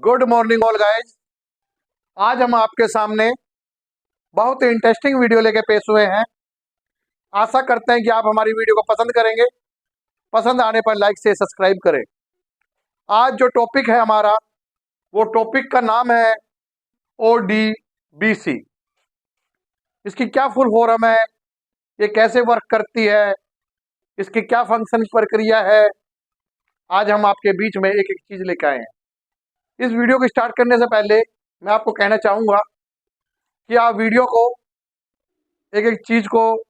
Good morning all guys. आज हम आपके सामने बहुत ही इंटरेस्टिंग वीडियो लेके पेश हुए हैं। आशा करते हैं कि आप हमारी वीडियो को पसंद करेंगे। पसंद आने पर लाइक से सब्सक्राइब करें। आज जो टॉपिक है हमारा, वो टॉपिक का नाम है ODBC। इसकी क्या फुल फॉर्म है, ये कैसे वर्क करती है, इसकी क्या फंक्शन प्रक्रिया है, आज हम आपके बीच में एक एक चीज लेकर आए हैं। इस वीडियो को स्टार्ट करने से पहले मैं आपको कहना चाहूंगा कि आप वीडियो को एक एक चीज को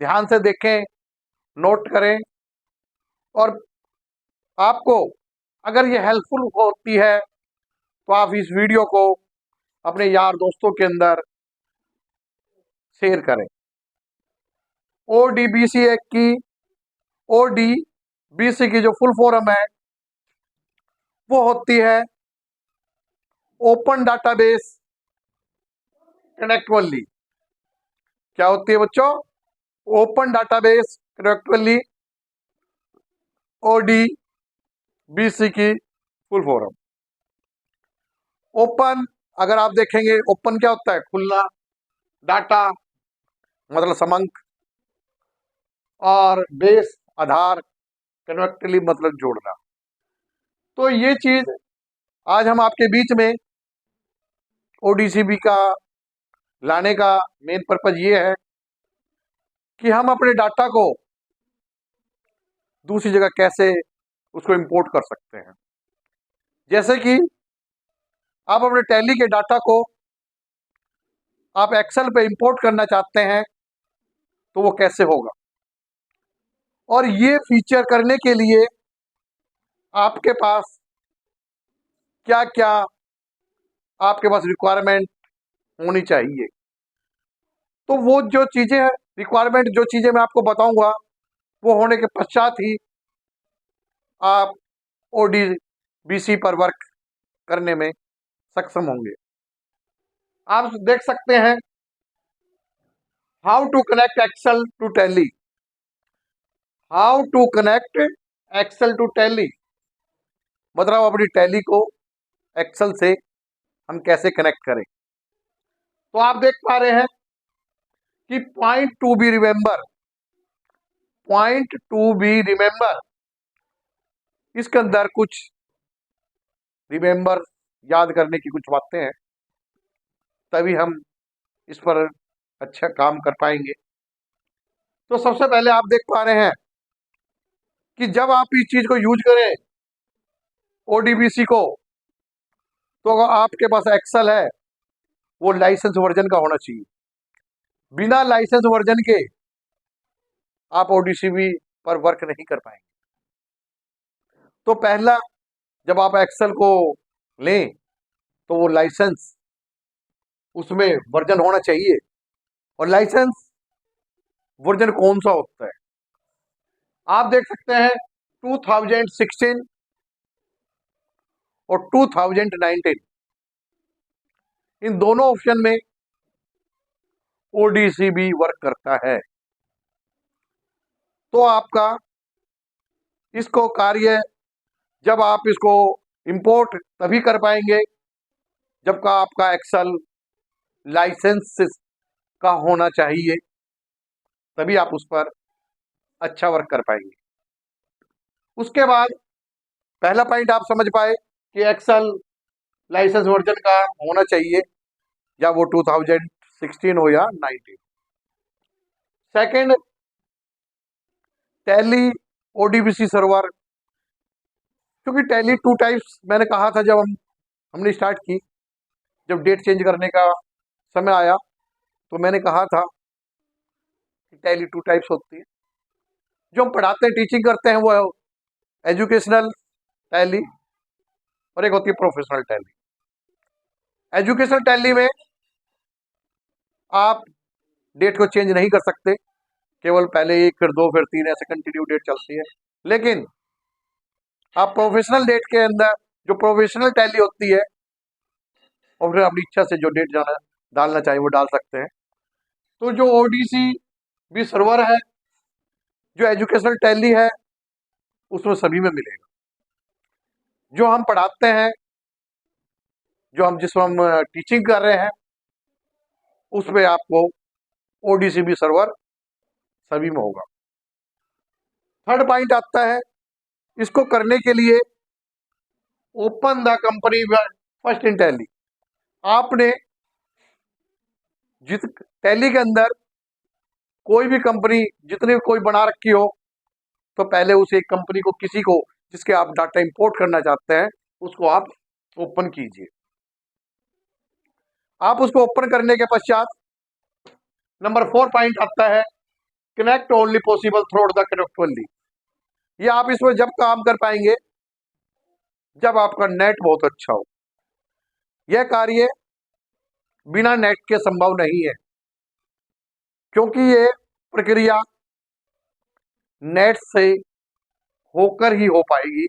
ध्यान से देखें, नोट करें, और आपको अगर ये हेल्पफुल होती है तो आप इस वीडियो को अपने यार दोस्तों के अंदर शेयर करें। ODBC की जो फुल फॉर्म है वो होती है ओपन डाटाबेस कनेक्टिवली। क्या होती है बच्चों? ओपन डाटाबेस कनेक्टिवली, ODBC की फुल फॉर्म। ओपन, अगर आप देखेंगे ओपन क्या होता है? खुलना। डाटा मतलब समंक, और बेस आधार, कनेक्टिवली मतलब जोड़ना। तो ये चीज आज हम आपके बीच में ODBC का लाने का मेन पर्पज ये है कि हम अपने डाटा को दूसरी जगह कैसे उसको इंपोर्ट कर सकते हैं। जैसे कि आप अपने टैली के डाटा को आप एक्सेल पे इंपोर्ट करना चाहते हैं, तो वो कैसे होगा? और ये फीचर करने के लिए आपके पास क्या क्या आपके पास रिक्वायरमेंट होनी चाहिए। तो वो जो चीजें हैं, रिक्वायरमेंट जो चीजें मैं आपको बताऊंगा, वो होने के पश्चात ही आप ODBC पर वर्क करने में सक्षम होंगे। आप देख सकते हैं how to connect Excel to Tally. How to connect Excel to Tally मतलब अपनी टैली को एक्सेल से हम कैसे कनेक्ट करें। तो आप देख पा रहे हैं कि पॉइंट टू बी रिमेंबर इसके अंदर कुछ रिमेंबर याद करने की कुछ बातें हैं, तभी हम इस पर अच्छा काम कर पाएंगे। तो सबसे पहले आप देख पा रहे हैं कि जब आप इस चीज को यूज करें ODBC को, तो अगर आपके पास एक्सेल है, वो लाइसेंस वर्जन का होना चाहिए। बिना लाइसेंस वर्जन के आप ODBC पर वर्क नहीं कर पाएंगे। तो पहला, जब आप एक्सेल को लें तो वो लाइसेंस, उसमें वर्जन होना चाहिए। और लाइसेंस वर्जन कौन सा होता है? आप देख सकते हैं 2016 और 2019, इन दोनों ऑप्शन में ODBC वर्क करता है। तो आपका इसको कार्य, जब आप इसको इंपोर्ट तभी कर पाएंगे जब का आपका एक्सेल लाइसेंस का होना चाहिए, तभी आप उस पर अच्छा वर्क कर पाएंगे। उसके बाद पहला पॉइंट आप समझ पाए कि एक्सेल लाइसेंस वर्जन का होना चाहिए, या वो 2016 हो या 19। Second, tally ODBC server. क्योंकि टैली टू टाइप्स मैंने कहा था जब हमने स्टार्ट की, जब डेट चेंज करने का समय आया, तो मैंने कहा था कि टैली टू टाइप्स होती है। जो हम पढ़ाते हैं, टीचिंग करते हैं, वो एजुकेशनल टैली, और एक होती है प्रोफेशनल टैली। एजुकेशनल टैली में आप डेट को चेंज नहीं कर सकते, केवल पहले एक, फिर दो, फिर तीन, ऐसे कंटिन्यू डेट चलती है। लेकिन आप प्रोफेशनल डेट के अंदर, जो प्रोफेशनल टैली होती है, और फिर अपनी इच्छा से जो डेट जाना डालना चाहिए वो डाल सकते हैं। तो जो ODBC सर्वर है, जो एजुकेशनल टैली है, उसमें सभी में मिलेगा। जो हम पढ़ाते हैं जो हम जिसमें हम टीचिंग कर रहे हैं उसमें आपको ODCB सर्वर सभी में होगा। थर्ड पॉइंट आता है, इसको करने के लिए open the company first in tally. आपने जिस टैली के अंदर कोई भी कंपनी जितनी कोई बना रखी हो, तो पहले उस एक कंपनी को, किसी को जिसके आप डाटा इंपोर्ट करना चाहते हैं, उसको आप ओपन कीजिए। आप उसको ओपन करने के पश्चात नंबर 4 पॉइंट आता है, connect only possible through the connect only. ये आप इसमें जब काम कर पाएंगे जब आपका नेट बहुत अच्छा हो। यह कार्य बिना नेट के संभव नहीं है, क्योंकि ये प्रक्रिया नेट से होकर ही हो पाएगी।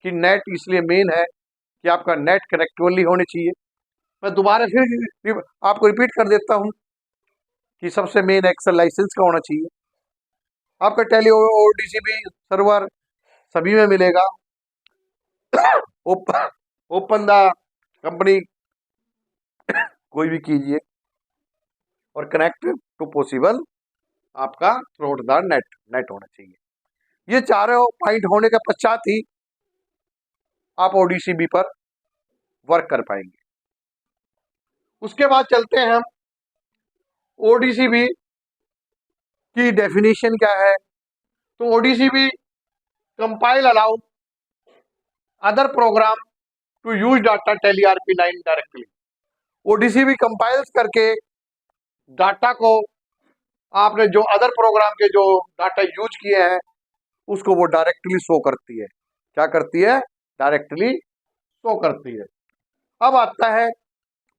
कि नेट इसलिए मेन है कि आपका नेट कनेक्ट ओनली होने चाहिए। मैं दोबारा फिर आपको रिपीट कर देता हूं कि सबसे मेन एक्सेल लाइसेंस का होना चाहिए। आपका टेली ODCB सर्वर सभी में मिलेगा। ओपन द कंपनी कोई भी कीजिए और कनेक्ट टू पॉसिबल आपका थ्रू द नेट होना चाहिए। ये चारों पॉइंट होने के पश्चात ही आप ODCB पर वर्क कर पाएंगे। उसके बाद चलते हैं हम ODCB की डेफिनेशन क्या है। तो ODCB compile allow other program to use data Tally RP9 directly. ODCB compiles करके डाटा को आपने जो अदर प्रोग्राम के जो डाटा यूज किए हैं उसको वो डायरेक्टली शो करती है। क्या करती है? डायरेक्टली शो करती है। अब आता है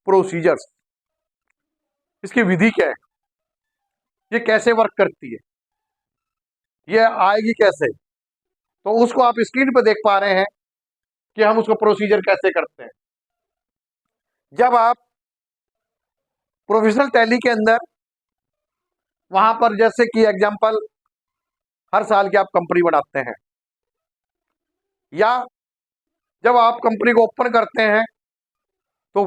प्रोसीजर्स। इसकी विधि क्या है, ये कैसे वर्क करती है, ये आएगी कैसे, तो उसको आप स्क्रीन पर देख पा रहे हैं कि हम उसको प्रोसीजर कैसे करते हैं। जब आप प्रोफेशनल टैली के अंदर वहां पर जैसे कि एग्जांपल हर साल की आप कंपनी बनाते हैं, या जब आप कंपनी को ओपन करते हैं तो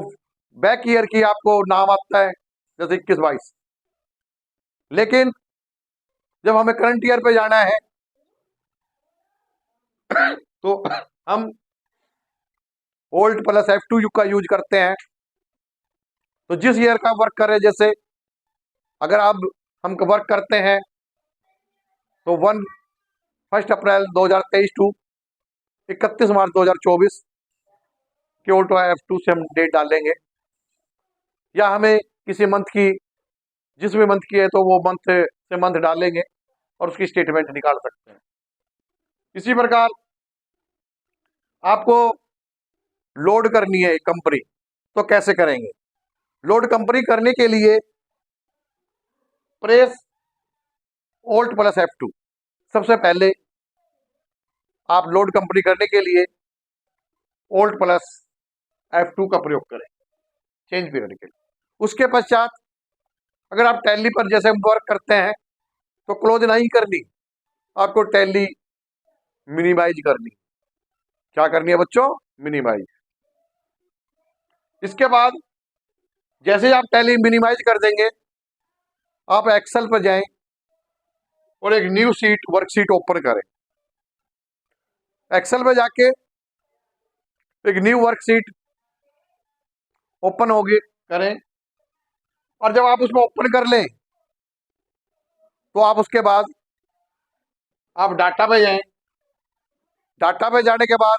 बैक ईयर की आपको नाम आता है जैसे 21-22। लेकिन जब हमें करंट ईयर पे जाना है तो हम Alt+F2 का यूज करते हैं। तो जिस ईयर का वर्क करें, जैसे अगर अब हम वर्क करते हैं तो 1 अप्रैल 2023 टू 31 मार्च 2024 के Alt+F2 से हम डेट डालेंगे, या हमें किसी मंथ की, जिस भी मंथ की है तो वो मंथ से मंथ डालेंगे और उसकी स्टेटमेंट निकाल सकते हैं। इसी प्रकार आपको लोड करनी है कंपनी, तो कैसे करेंगे? लोड कंपनी करने के लिए प्रेस Alt+F2। सबसे पहले आप लोड कंपनी करने के लिए Alt+F2 का प्रयोग करें चेंज पीरियड के लिए। उसके पश्चात अगर आप टैली पर जैसे वर्क करते हैं तो क्लोज नहीं करनी, आपको टैली मिनिमाइज करनी। क्या करनी है बच्चों? मिनिमाइज। इसके बाद जैसे आप टैली मिनिमाइज कर देंगे, आप एक्सेल पर जाएं और एक न्यू शीट वर्कशीट ओपन करें। एक्सेल में जाके एक न्यू वर्कशीट ओपन होगी करें, और जब आप उसमें ओपन कर लें तो आप उसके बाद आप डाटा पे जाएं। डाटा पे जाने के बाद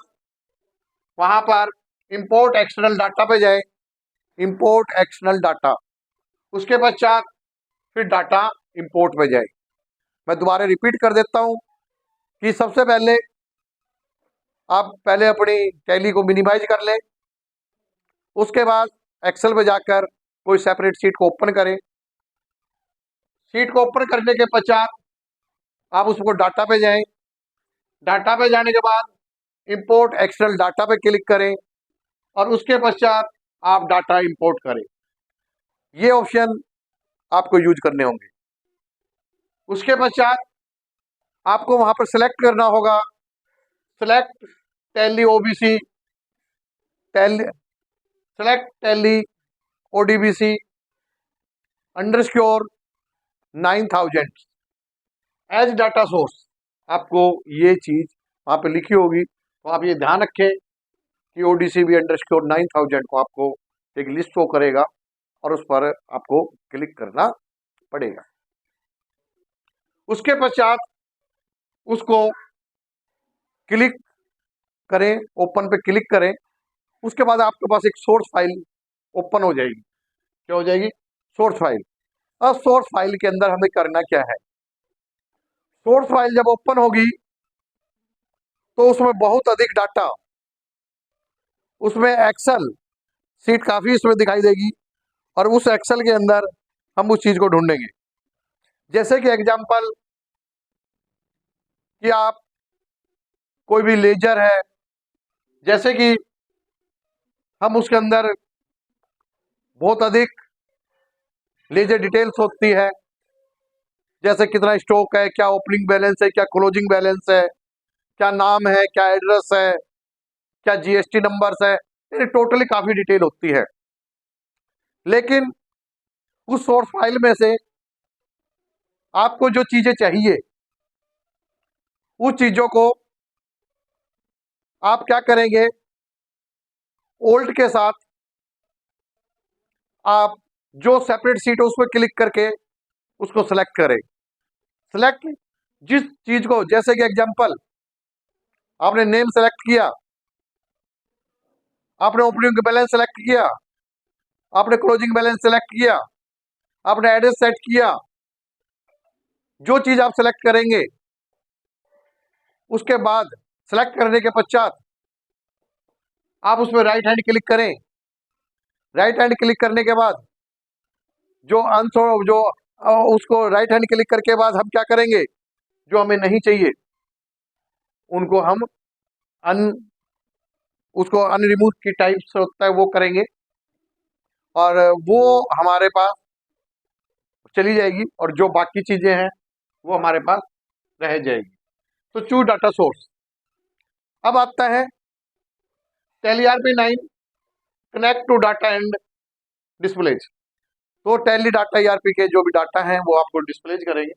वहां पर इंपोर्ट एक्सटर्नल डाटा पे जाएं, इंपोर्ट एक्सटर्नल डाटा। उसके पश्चात फिर डाटा इंपोर्ट पे जाए। मैं दोबारा रिपीट कर देता हूं कि सबसे पहले आप पहले अपनी टैली को मिनिमाइज कर लें। उसके बाद एक्सेल में जाकर कोई सेपरेट शीट को ओपन करें। शीट को ओपन करने के पश्चात आप उसको डाटा पे जाएं। डाटा पे जाने के बाद इंपोर्ट एक्सटर्नल डाटा पे क्लिक करें और उसके पश्चात आप डाटा इंपोर्ट करें। ये ऑप्शन आपको यूज करने होंगे। उसके पश्चात आपको वहां पर सिलेक्ट करना होगा, select Tally OBC Tally select Tally ODBC underscore 9000 as data source. आपको ये चीज वहां पे लिखी होगी, तो आप ये ध्यान रखें कि ODCB अंडरस्कोर 9000 को आपको एक लिस्ट शो करेगा और उस पर आपको क्लिक करना पड़ेगा। उसके पश्चात उसको क्लिक करें, ओपन पे क्लिक करें। उसके बाद आपके पास एक सोर्स फाइल ओपन हो जाएगी। क्या हो जाएगी? Source file. अब सोर्स फाइल के अंदर हमें करना क्या है? सोर्स फाइल जब ओपन होगी तो उसमें बहुत अधिक डाटा, उसमें एक्सेल सीट काफी इसमें दिखाई देगी और उस एक्सेल के अंदर हम उस चीज को ढूंढेंगे। जैसे कि एग्जांपल कि आप कोई भी लेजर है, जैसे कि हम उसके अंदर बहुत अधिक लेजर डिटेल्स होती है, जैसे कितना स्टॉक है, क्या ओपनिंग बैलेंस है, क्या क्लोजिंग बैलेंस है, क्या नाम है, क्या एड्रेस है, क्या GST नंबर्स है, यानी टोटली काफी डिटेल होती है। लेकिन उस सोर्स फाइल में से आपको जो चीजें चाहिए उस चीजों को आप क्या करेंगे? ओल्ट के साथ आप जो सेपरेट सीट है उस पर क्लिक करके उसको सेलेक्ट करें। सेलेक्ट जिस चीज को, जैसे कि एग्जांपल आपने नेम सेलेक्ट किया, आपने ओपनिंग बैलेंस सेलेक्ट किया, आपने क्लोजिंग बैलेंस सेलेक्ट किया, आपने एड्रेस सेट किया, जो चीज आप सेलेक्ट करेंगे उसके बाद सेलेक्ट करने के पश्चात आप उसमें राइट हैंड क्लिक करें। राइट हैंड क्लिक करने के बाद जो जो उसको राइट हैंड क्लिक करके बाद हम क्या करेंगे? जो हमें नहीं चाहिए उनको हम अन उसको अनरिमूव की टाइप से होता है वो करेंगे और वो हमारे पास चली जाएगी और जो बाकी चीजें हैं वो हमारे पास रह जाएगी। तो चूज डाटा सोर्स। अब आता है Tally ERP9 connect to data and displays. तो टैली डाटा ERP के जो भी डाटा हैं वो आपको डिस्प्लेज करेंगे।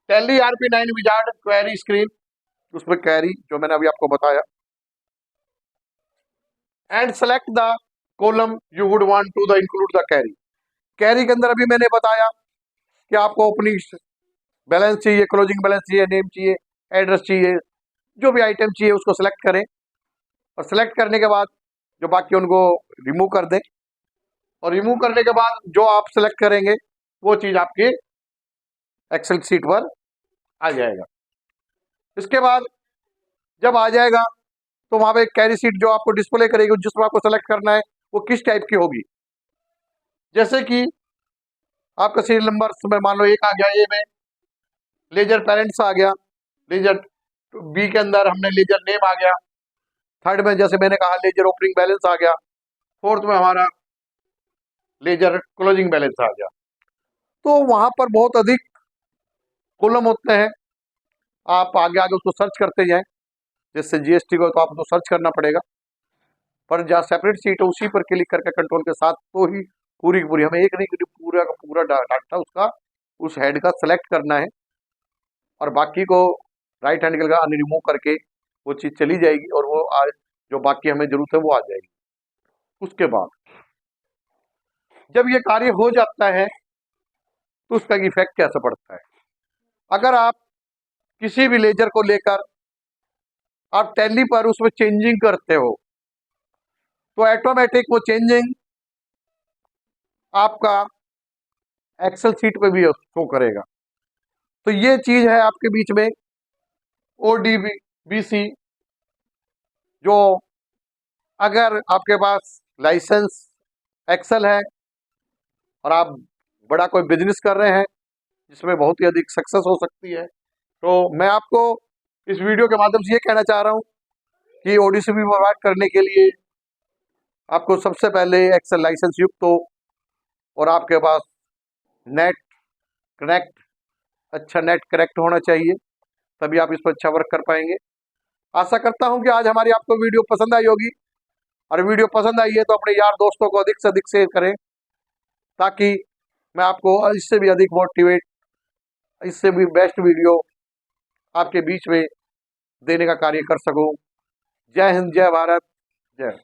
Tally ERP9 wizard query screen, उसमें क्वेरी जो मैंने अभी आपको बताया, and select the column you would want to the include the query. Query के अंदर अभी मैंने बताया कि आपको ओपनिंग बैलेंस चाहिए, क्लोजिंग बैलेंस चाहिए, नेम चाहिए, एड्रेस चाहिए, जो भी आइटम चाहिए उसको सेलेक्ट करें और सेलेक्ट करने के बाद जो बाकी उनको रिमूव कर दें और रिमूव करने के बाद जो आप सेलेक्ट करेंगे वो चीज आपके एक्सेल सीट पर आ जाएगा। इसके बाद जब आ जाएगा तो वहां पे एक कैरी सीट जो आपको डिस्प्ले करेगी, जिसमें आपको सेलेक्ट करना है वो किस टाइप की होगी। जैसे कि आपका सीरियल नंबर में मान लो 1 आ गया, ए में लेजर पेरेंट्स आ गया, लेजर बी के अंदर हमने लेजर नेम आ गया, थर्ड में जैसे मैंने कहा लेजर ओपनिंग बैलेंस आ गया, फोर्थ में हमारा लेजर क्लोजिंग बैलेंस आ गया। तो वहां पर बहुत अधिक कॉलम होते हैं, आप आगे आगे उसको सर्च करते जाएं। जैसे GST को तो आपको सर्च करना पड़ेगा, पर जहाँ सेपरेट सीट है उसी पर क्लिक करके कंट्रोल के साथ तो ही पूरी की पूरी, हमें एक नहीं पूरा का पूरा डाटा उसका उस हेड का सेलेक्ट करना है और बाकी को राइट हैंड का अनरिमूव करके वो चीज चली जाएगी और वो जो बाकी हमें जरूरत है वो आ जाएगी। उसके बाद जब ये कार्य हो जाता है तो उसका इफेक्ट कैसे पड़ता है? अगर आप किसी भी लेजर को लेकर आप टैली पर उसमें चेंजिंग करते हो तो ऑटोमेटिक वो चेंजिंग आपका एक्सेल सीट पे भी शो करेगा। तो ये चीज है आपके बीच में ODBC, जो अगर आपके पास लाइसेंस एक्सेल है और आप बड़ा कोई बिजनेस कर रहे हैं जिसमें बहुत ही अधिक सक्सेस हो सकती है, तो मैं आपको इस वीडियो के माध्यम से ये कहना चाह रहा हूं कि ODCB प्रोवाइड करने के लिए आपको सबसे पहले एक्सेल लाइसेंस युक्त हो और आपके पास नेट कनेक्ट, अच्छा नेट कनेक्ट होना चाहिए, तभी आप इस पर अच्छा वर्क कर पाएंगे। आशा करता हूं कि आज हमारी आपको वीडियो पसंद आई होगी। और वीडियो पसंद आई है तो अपने यार दोस्तों को अधिक से अधिक शेयर करें, ताकि मैं आपको इससे भी अधिक मोटिवेट, इससे भी बेस्ट वीडियो आपके बीच में देने का कार्य कर सकूं। जय हिंद, जय भारत, जय।